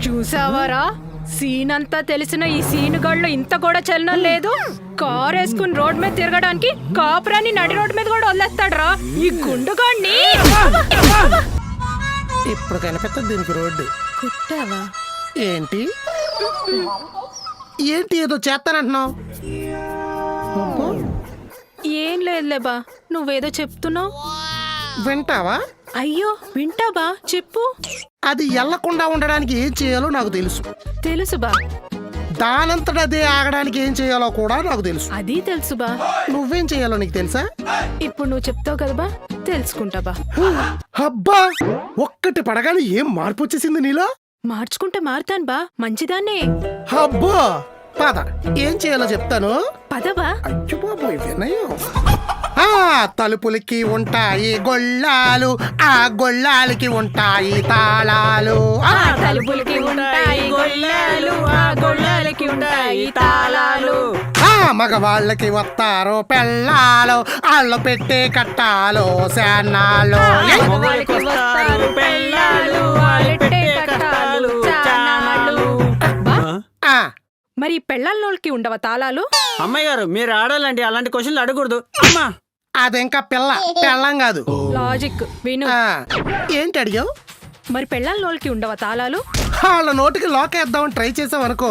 చూసావారా, scene అంతా తెలిసిన ఈ సీన్ గళ్ళు ఇంత కూడా చలనం లేదు. కార్ వేసుకుని రోడ్ మీద తిరగడానికి కాపురాన్ని నడి రోడ్ మీద కూడా వదిలేస్తాడరా ఈ గుండుగాడిని. ఇప్పుడు కనిపిస్తుంది దీనికి రోడ్డు. కుట్టావా ఏంటి ఏంటి ఏదో చేస్తానంటున్నావు? ఏం లేదులే బా, నువ్వేదో చెప్తున్నావు. వింటావా? అయ్యో వింటా బా, చెప్పు. అది ఎల్లకుండా ఉండడానికి ఏం చేయాలో నాకు తెలుసు. తెలుసు బా. దానంతట అదే ఆగడానికి ఏం చేయాలో కూడా నాకు తెలుసు. అది తెలుసు బా. నువ్వేం చేయాలో నీకు తెలుసా? ఇప్పుడు నువ్వు చెప్తావు కదా బా, తెలుసుకుంటా బా. అబ్బా, ఒక్కటి పడగానే ఏం మార్పు వచ్చేసింది నీలో? మార్చుకుంటే మారుతాను బా, మంచిదాన్నే. అబ్బా పద, ఏం చేయాలో చెప్తాను. పదబా. అయ్యో బాబోయ్ వినయం. తలుపులకి ఉంటాయి గొళ్ళాలు, ఆ గొళ్ళాలకి ఉంటాయి తాళాలు. తలుపులకి ఉంటాయి గొళ్ళాలు, ఆ గొళ్ళాలకి ఉంటాయి తాళాలు. మగవాళ్ళకి వస్తారు పెళ్ళాలు, వాళ్ళు పెట్టే కట్టాలు శానాలు. మరి పెళ్ళాలకి ఉండవా తాళాలు? అమ్మాయి గారు, మీరు ఆడాలండి, అలాంటి క్వశ్చన్లు అడగకూడదు. అమ్మా, అదింకా పెళ్ళం కాదు. లాజిక్ విను. ఏంటి అడిగావు? మరి పెళ్ళాలకి ఉండవా తాళాలు? వాళ్ళ నోటికి లోకేద్దామని ట్రై చేసాం అనుకో,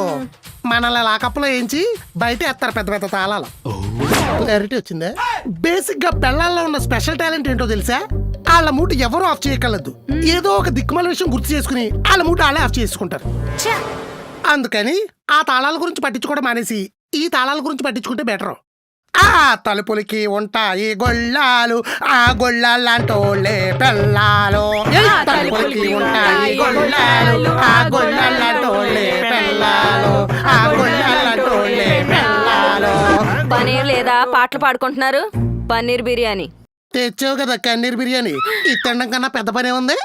మనల్ని లాకప్లో వేయించి బయట ఎత్తారు పెద్ద పెద్ద తాళాలు. క్లారిటీ వచ్చిందా? బేసిక్ గా పెళ్ళాల్లో ఉన్న స్పెషల్ టాలెంట్ ఏంటో తెలుసా? వాళ్ళ మూట ఎవరు ఆఫ్ చేయగలదు. ఏదో ఒక దిక్కుమాల విషయం గుర్తు చేసుకుని వాళ్ళ మూట వాళ్ళే ఆఫ్ చేసుకుంటారు. అందుకని ఆ తాళాల గురించి పట్టించుకోవడం మానేసి ఈ తాళాల గురించి పట్టించుకుంటే బెటర్. తలుపులకి ఉంటాయి గొళ్ళాలు, ఆ గొళ్ళాలంటోళ్ళే పెళ్ళాలు. తలుపులకి ఉంటాయి గొళ్ళాలు, ఆ గొళ్ళాలంటోళ్ళే పెళ్ళాలు, ఆ గొళ్ళాలంటోళ్ళే పెళ్ళాలు. పనీర్ లేదా? పాటలు పాడుకుంటున్నారు. పన్నీర్ బిర్యానీ తెచ్చావు కదా కన్నీర్ బిర్యానీ, ఇది తినడం కన్నా పెద్ద పనే ఉంది.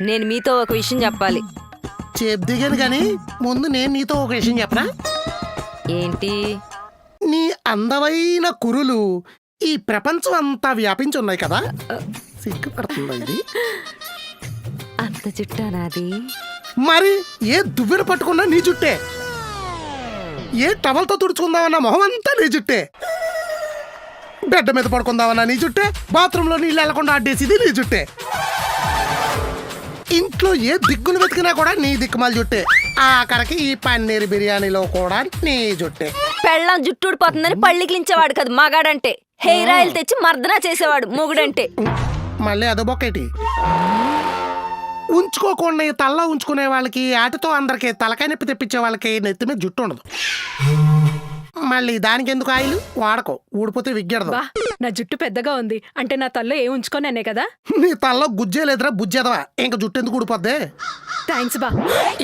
నేను మీతో ఒక విషయం చెప్పాలి. చెప్దిగాను కానీ ముందు నేను నీతో ఒక విషయం చెప్పరా? ఏంటి? నీ అందమైన కురులు ఈ ప్రపంచం అంతా వ్యాపించి ఉన్నాయి కదా. సిగ్గుపడుతుందా ఇది? అంత జుట్టా నాది? మరి ఏ దువ్వెన పట్టుకున్నా నీ జుట్టే, ఏ టవల్తో తుడుచుకుందామన్నా మొహం అంతా నీ జుట్టే, బెడ్ మీద పడుకుందామన్నా నీ జుట్టే, బాత్రూంలో నీళ్ళు వెళ్లకుండా అడ్డేసిది నీ జుట్టే, ఇంట్లో ఏ దిక్కును వెతికినా కూడా నీ దిక్కుమాల జుట్టే, ఆఖరికి ఈ పన్నీర్ బిర్యానీలో కూడా నీ జుట్టే. పెళ్ళం జుట్టు ఊడిపోతుందని పళ్ళికిలించేవాడు కదా మగాడంటే. హెయిర్ ఆయిల్ తెచ్చి మర్దనా చేసేవాడు మొగుడంటే. మళ్ళీ అదో బొక్కేటి. ఉంచుకోకుండా తల్ల ఉంచుకునే వాళ్ళకి, ఆటతో అందరికి తలకాయ నొప్పి తెప్పించే వాళ్ళకి నెత్తి మీద జుట్టు ఉండదు. మళ్ళీ దానికి ఎందుకు ఆయిల్ వాడకో, ఊడిపోతే విగ్గెడదు. నా జుట్టు పెద్దగా ఉంది అంటే నా తల్లో ఏం ఉంచుకోనే కదా. నీ తల్లో గుజ్జే లేదురా బుజ్జెదవా, ఇంకా జుట్టు ఎందుకు ఊడిపోద్ది? థ్యాంక్స్ బా.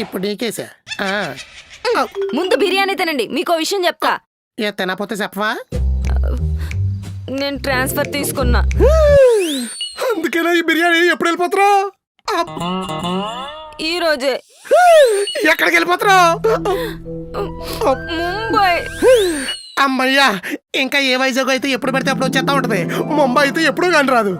ఇప్పుడు నీకేసా. ముందు బిర్యానీ తినండి, మీకో విషయం చెప్తా. ఏ తినపోతే చెప్పవా? నేను ట్రాన్స్ఫర్ తీసుకున్నా. అందుకేనా ఈ బిర్యానీ ఎప్పుడు వెళ్ళిపోతురా? ఈ రోజే. ఎక్కడికి వెళ్ళిపోతురా? ముంబై. అమ్మయ్యా, ఇంకా ఏ వైజాగ్ అయితే ఎప్పుడు పడితే అప్పుడు వచ్చేస్తా ఉంటది, ముంబై అయితే ఎప్పుడు కానీ రాదు.